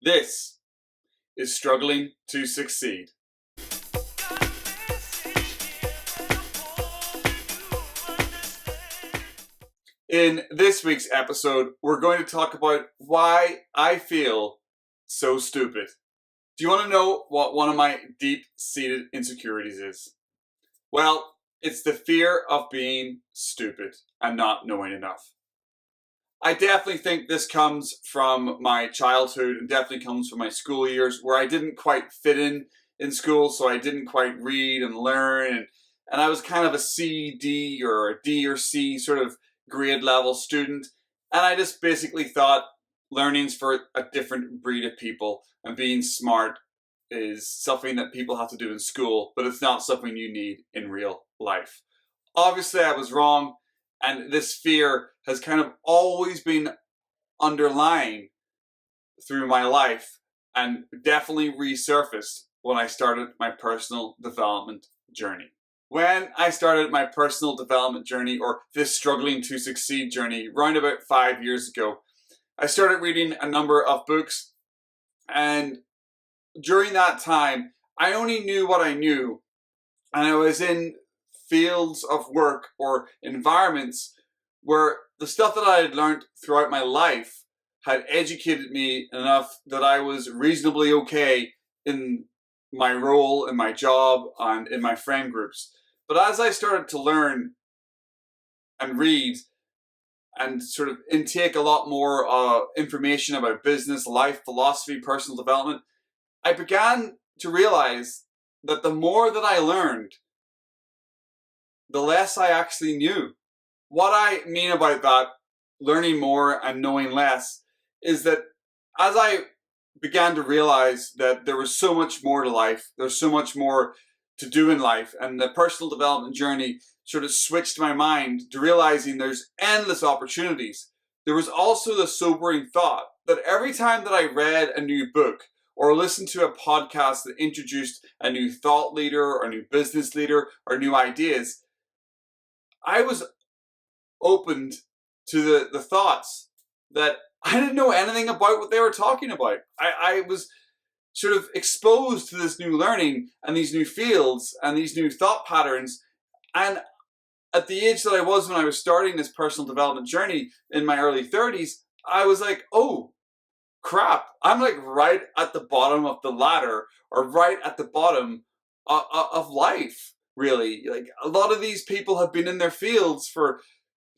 This is Struggling to Succeed. In this week's episode, we're going to talk about why I feel so stupid. Do you want to know what one of my deep-seated insecurities is? Well, it's the fear of being stupid and not knowing enough. I definitely think this comes from my childhood and definitely comes from my school years where I didn't quite fit in school, so I didn't quite read and learn, and I was kind of a C, D, or a D or C sort of grade level student, and I just basically thought learning's for a different breed of people, and being smart is something that people have to do in school, but it's not something you need in real life. Obviously, I was wrong, and this fear has kind of always been underlying through my life and definitely resurfaced when I started my personal development journey. When I started my personal development journey, or this struggling to succeed journey, around about 5 years ago, I started reading a number of books, and during that time, I only knew what I knew, and I was in fields of work or environments where the stuff that I had learned throughout my life had educated me enough that I was reasonably okay in my role, in my job, and in my friend groups. But as I started to learn and read and sort of intake a lot more information about business, life, philosophy, personal development, I began to realize that the more that I learned, the less I actually knew. What I mean about that, learning more and knowing less, is that as I began to realize that there was so much more to life, there's so much more to do in life, and the personal development journey sort of switched my mind to realizing there's endless opportunities. There was also the sobering thought that every time that I read a new book or listened to a podcast that introduced a new thought leader or a new business leader or new ideas, I was opened to the thoughts that I didn't know anything about what they were talking about. I was sort of exposed to this new learning and these new fields and these new thought patterns. And at the age that I was when I was starting this personal development journey in my early 30s, I was like, oh crap, I'm like right at the bottom of the ladder, or right at the bottom of life, really. Like, a lot of these people have been in their fields for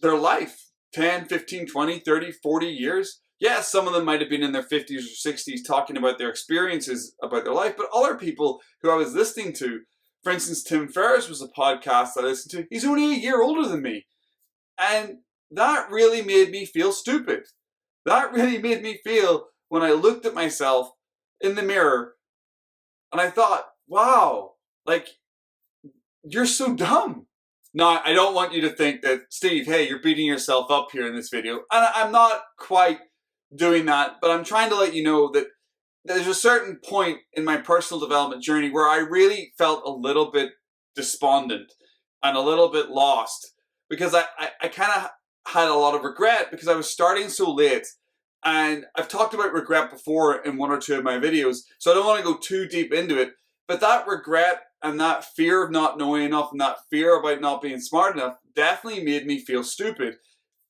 their life, 10, 15, 20, 30, 40 years. Yes, some of them might have been in their 50s or 60s talking about their experiences about their life, but other people who I was listening to, for instance, Tim Ferriss was a podcast I listened to. He's only a year older than me. And that really made me feel stupid. That really made me feel when I looked at myself in the mirror and I thought, wow, like, you're so dumb. Now, I don't want you to think that, Steve, hey, you're beating yourself up here in this video. And I'm not quite doing that, but I'm trying to let you know that there's a certain point in my personal development journey where I really felt a little bit despondent and a little bit lost, because I kind of had a lot of regret because I was starting so late. And I've talked about regret before in one or two of my videos, so I don't want to go too deep into it. But that regret and that fear of not knowing enough and that fear about not being smart enough definitely made me feel stupid.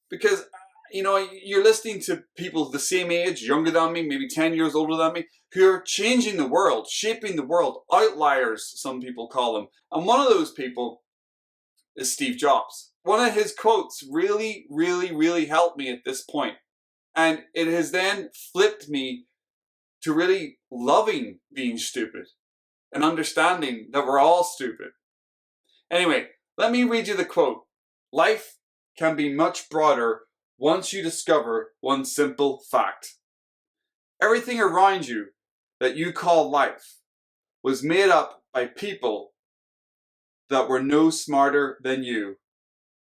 Because, you know, you're listening to people the same age, younger than me, maybe 10 years older than me, who are changing the world, shaping the world, outliers, some people call them. And one of those people is Steve Jobs. One of his quotes really, really, really helped me at this point. And it has then flipped me to really loving being stupid and understanding that we're all stupid. Anyway, let me read you the quote. Life can be much broader once you discover one simple fact. Everything around you that you call life was made up by people that were no smarter than you,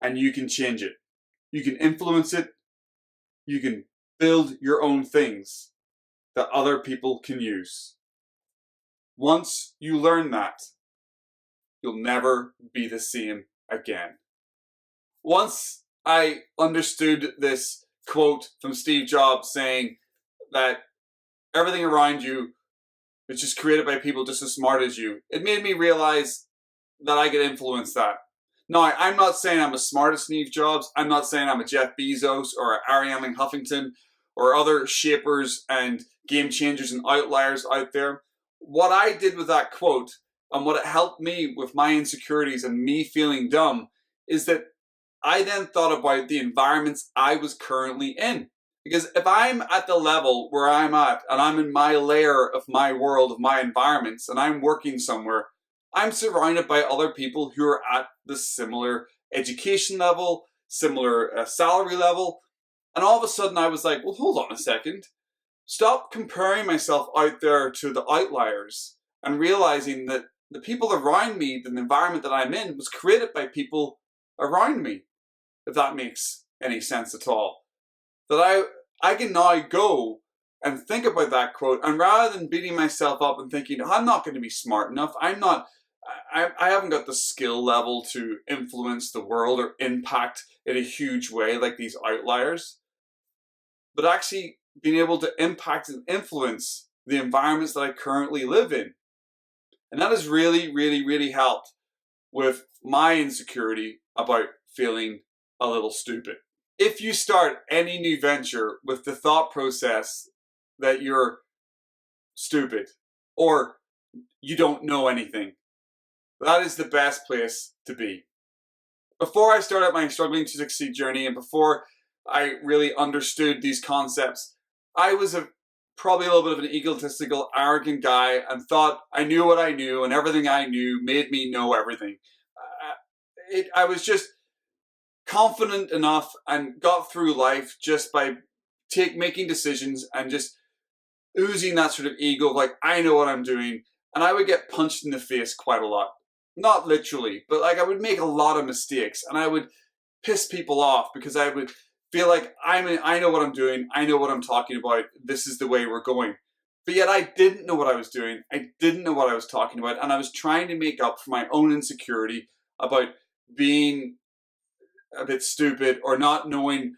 and you can change it. You can influence it. You can build your own things that other people can use. Once you learn that, you'll never be the same again. Once I understood this quote from Steve Jobs saying that everything around you is just created by people just as smart as you. It made me realize that I could influence that. Now, I'm not saying I'm as smart as Steve Jobs. I'm not saying I'm a Jeff Bezos or a Ariane Huffington or other shapers and game changers and outliers out there. What I did with that quote and what it helped me with my insecurities and me feeling dumb is that I then thought about the environments I was currently in. Because if I'm at the level where I'm at and I'm in my layer of my world, of my environments, and I'm working somewhere, I'm surrounded by other people who are at the similar education level, similar salary level. And all of a sudden I was like, well, hold on a second. Stop comparing myself out there to the outliers and realizing that the people around me, the environment that I'm in, was created by people around me, if that makes any sense at all. That I can now go and think about that quote, and rather than beating myself up and thinking, I'm not going to be smart enough, I haven't got the skill level to influence the world or impact in a huge way like these outliers, but actually being able to impact and influence the environments that I currently live in. And that has really, really, really helped with my insecurity about feeling a little stupid. If you start any new venture with the thought process that you're stupid or you don't know anything, that is the best place to be. Before I started my Struggling to Succeed journey and before I really understood these concepts, I was probably a little bit of an egotistical, arrogant guy and thought I knew what I knew and everything I knew made me know everything. I was just confident enough and got through life just by making decisions and just oozing that sort of ego of like, I know what I'm doing. And I would get punched in the face quite a lot. Not literally, but like I would make a lot of mistakes and I would piss people off because I would feel like I know what I'm doing, I know what I'm talking about, this is the way we're going. But yet I didn't know what I was doing, I didn't know what I was talking about, and I was trying to make up for my own insecurity about being a bit stupid or not knowing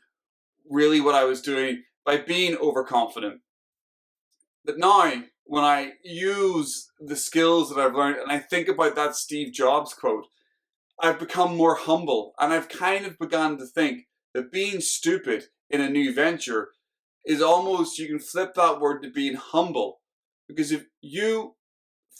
really what I was doing by being overconfident. But now, when I use the skills that I've learned and I think about that Steve Jobs quote, I've become more humble and I've kind of begun to think that being stupid in a new venture is almost, you can flip that word to being humble. Because if you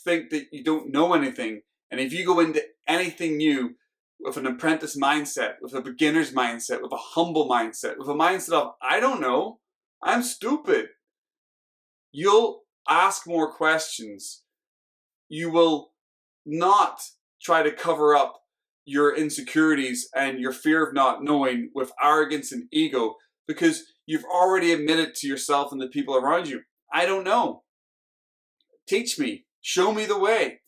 think that you don't know anything, and if you go into anything new with an apprentice mindset, with a beginner's mindset, with a humble mindset, with a mindset of, I don't know, I'm stupid, you'll ask more questions. You will not try to cover up your insecurities and your fear of not knowing with arrogance and ego, because you've already admitted to yourself and the people around you, I don't know. Teach me, show me the way.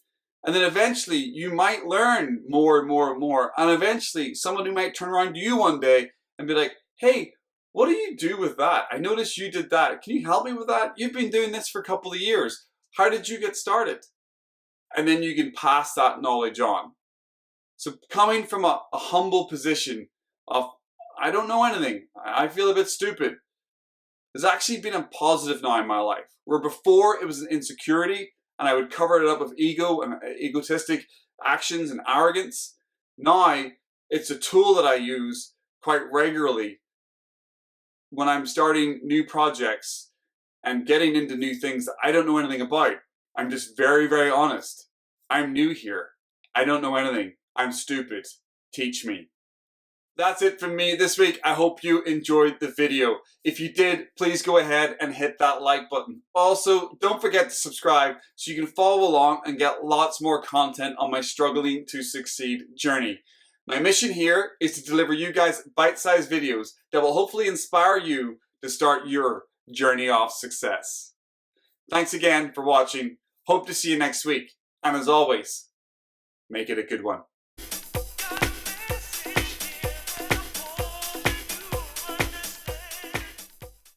And then eventually you might learn more and more and more. And eventually someone who might turn around to you one day and be like, hey, what do you do with that? I noticed you did that. Can you help me with that? You've been doing this for a couple of years. How did you get started? And then you can pass that knowledge on. So coming from a humble position of, I don't know anything, I feel a bit stupid, has actually been a positive now in my life. Where before it was an insecurity and I would cover it up with ego and egotistic actions and arrogance. Now it's a tool that I use quite regularly when I'm starting new projects and getting into new things that I don't know anything about. I'm just very, very honest. I'm new here. I don't know anything. I'm stupid. Teach me. That's it from me this week. I hope you enjoyed the video. If you did, please go ahead and hit that like button. Also, don't forget to subscribe so you can follow along and get lots more content on my Struggling to Succeed journey. My mission here is to deliver you guys bite-sized videos that will hopefully inspire you to start your journey of success. Thanks again for watching. Hope to see you next week. And as always, make it a good one.